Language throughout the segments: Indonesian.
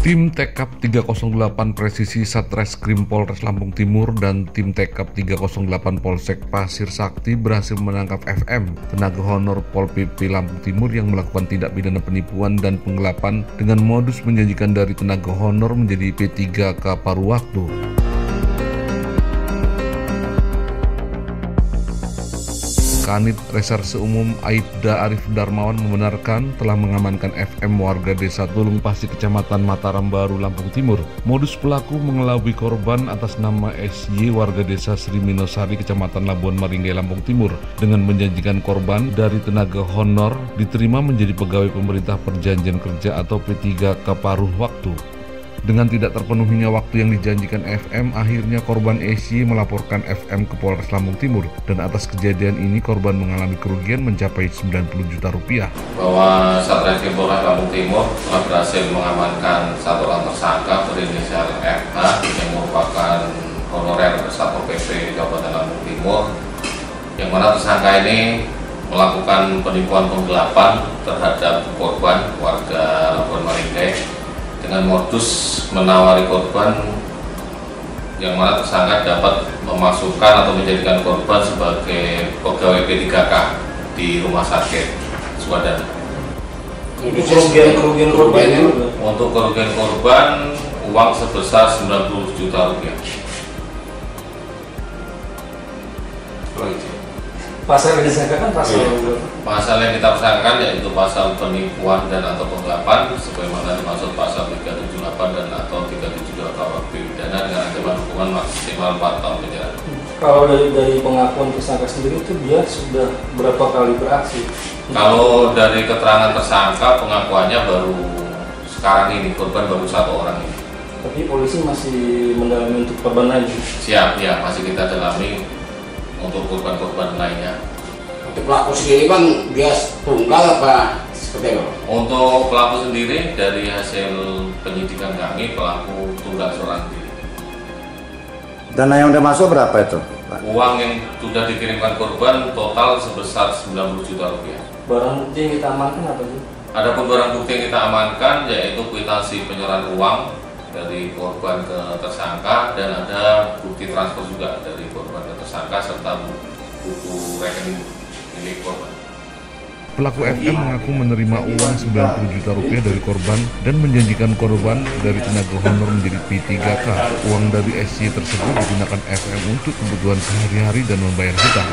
Tim Tekap 308 Presisi Satreskrim Polres Lampung Timur dan tim Tekap 308 Polsek Pasir Sakti berhasil menangkap FM, tenaga honor Pol PP Lampung Timur yang melakukan tindak pidana penipuan dan penggelapan dengan modus menjanjikan dari tenaga honor menjadi P3K paruh waktu. Kanit Reserse Umum Aibda Arif Darmawan membenarkan telah mengamankan FM warga Desa Tulung Pasi, Kecamatan Mataram Baru, Lampung Timur. Modus pelaku mengelabui korban atas nama SY warga Desa Sri Minosari, Kecamatan Labuan Maringgai, Lampung Timur, dengan menjanjikan korban dari tenaga honor diterima menjadi pegawai pemerintah perjanjian kerja atau P3K paruh waktu. Dengan tidak terpenuhinya waktu yang dijanjikan FM, akhirnya korban SY melaporkan FM ke Polres Lampung Timur, dan atas kejadian ini korban mengalami kerugian mencapai 90 juta rupiah. Bahwa Satreskrim Polres Lampung Timur telah berhasil mengamankan satu orang tersangka berinisial FH yang merupakan honorer Satpol PP di Kabupaten Lampung Timur, yang mana tersangka ini melakukan penipuan penggelapan terhadap korban warga Labuan Maringgai dengan modus menawari korban, yang mana tersangka dapat memasukkan atau menjadikan korban sebagai pegawai P3K di rumah sakit Swadana. Untuk kerugian korban ini? Untuk kerugian korban uang sebesar 90 juta rupiah. Pasal yang disangkakan pasal yang kita persangkakan yaitu pasal penipuan dan atau penggelapan sebagaimana dimaksud pasal 378 dan atau 372 KUHP pidana dengan ancaman hukuman maksimal 4 tahun penjara. Kalau dari pengakuan tersangka sendiri itu dia sudah berapa kali beraksi? Kalau dari keterangan tersangka pengakuannya baru sekarang ini, korban baru 1 orang ini. Tapi polisi masih mendalami untuk korban lain? Siap, ya masih kita dalami untuk korban-korban lainnya. Untuk pelaku sendiri kan dia tunggal apa seperti itu? Untuk pelaku sendiri dari hasil penyidikan kami pelaku tunggal seorang diri. Dana yang udah masuk berapa itu, Pak? Uang yang sudah dikirimkan korban total sebesar 90 juta rupiah. Barang bukti yang kita amankan apa sih? Adapun barang bukti yang kita amankan yaitu kwitansi penyerahan uang dari korban ke tersangka, dan ada bukti transfer juga dari korban ke tersangka serta buku rekening milik korban. Pelaku FM mengaku menerima uang 90 juta rupiah dari korban dan menjanjikan korban dari tenaga honor menjadi P3K. Uang dari SY tersebut digunakan FM untuk kebutuhan sehari-hari dan membayar hutang.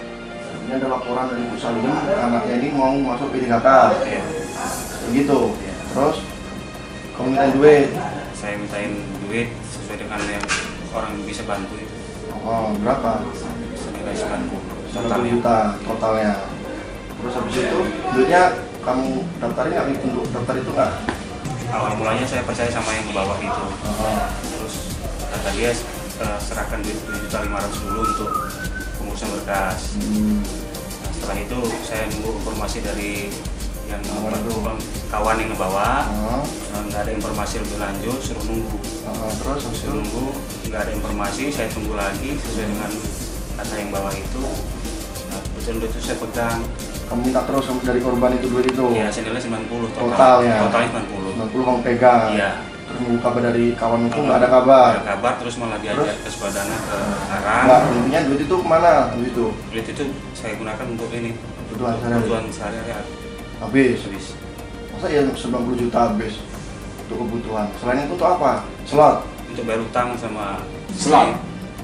Ini ada laporan dari Bu Salim, anaknya ini mau masuk P3K. Begitu. Terus kamu minta duit. Saya mintain duit sesuai dengan yang orang bisa bantu itu. Oh, berapa? Senilai 90 juta totalnya. Terus habis itu duitnya kamu daftarin nggak, untuk daftar itu nggak? Awal mulanya saya percaya sama yang ke bawah itu. Terus kata dia serahkan duit 7.500.000 dulu untuk pengurusan berkas. Nah, setelah itu saya nunggu informasi dari yang kawan yang ngebawa, nggak ada informasi lebih lanjut, suruh nunggu. Terus suruh nunggu, nggak ada informasi, saya tunggu lagi sesuai dengan kata yang bawa itu. Nah, betul itu saya pegang. Kamu minta terus dari korban itu duit itu? Iya, senilai 90 totalnya. Totalnya 90. 90 kamu pegang? Iya. Terus nunggu kabar dari kawan itu nggak ada kabar? Nggak ada kabar, terus malah diajak ke Swadana, ke Arang. Nggak, intinya duit itu kemana? Duit itu saya gunakan untuk ini, kebutuhan sehari-hari. Habis? Masa ya 90 juta habis untuk kebutuhan? Selain itu untuk apa? Slot? Untuk bayar utang sama... Slot?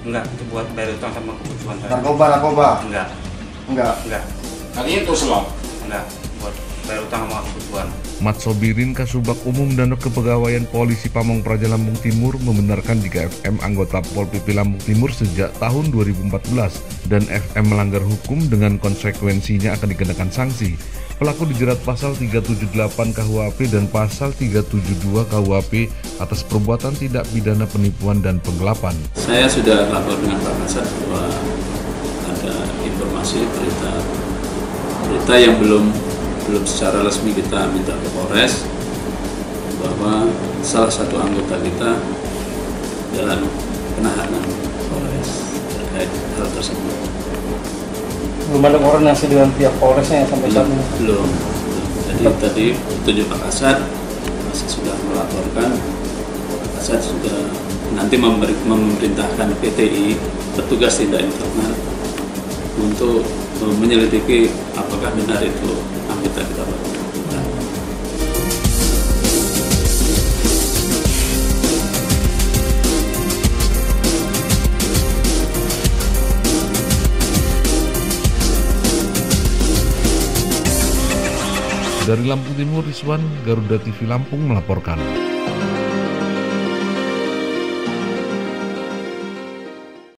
Enggak, itu buat bayar utang sama kebutuhan saya. Narkoba? Enggak. Tadi itu slot? Enggak, buat bayar utang sama kebutuhan. Mat Sobirin, Kasubag Umum dan Kepegawaian Polisi Pamong Praja Lampung Timur membenarkan jika FM anggota Pol PP Lampung Timur sejak tahun 2014 dan FM melanggar hukum dengan konsekuensinya akan dikenakan sanksi. Pelaku dijerat pasal 378 KUHP dan pasal 372 KUHP atas perbuatan tidak pidana penipuan dan penggelapan. Saya sudah lapor dengan Pak Kasat bahwa ada informasi berita yang belum secara resmi kita minta ke Polres, bahwa salah satu anggota kita dalam penahanan Polres terkait hal tersebut. Belum ada koordinasi dengan pihak Polresnya sampai saat ini? Belum. Jadi tadi petunjuk Pak Kasat masih sudah melaporkan Kasat sudah nanti memerintahkan PTI, petugas tindak internal, untuk menyelidiki apakah benar itu anggota kita Pak. Dari Lampung Timur, Rizwan, Garuda TV Lampung melaporkan.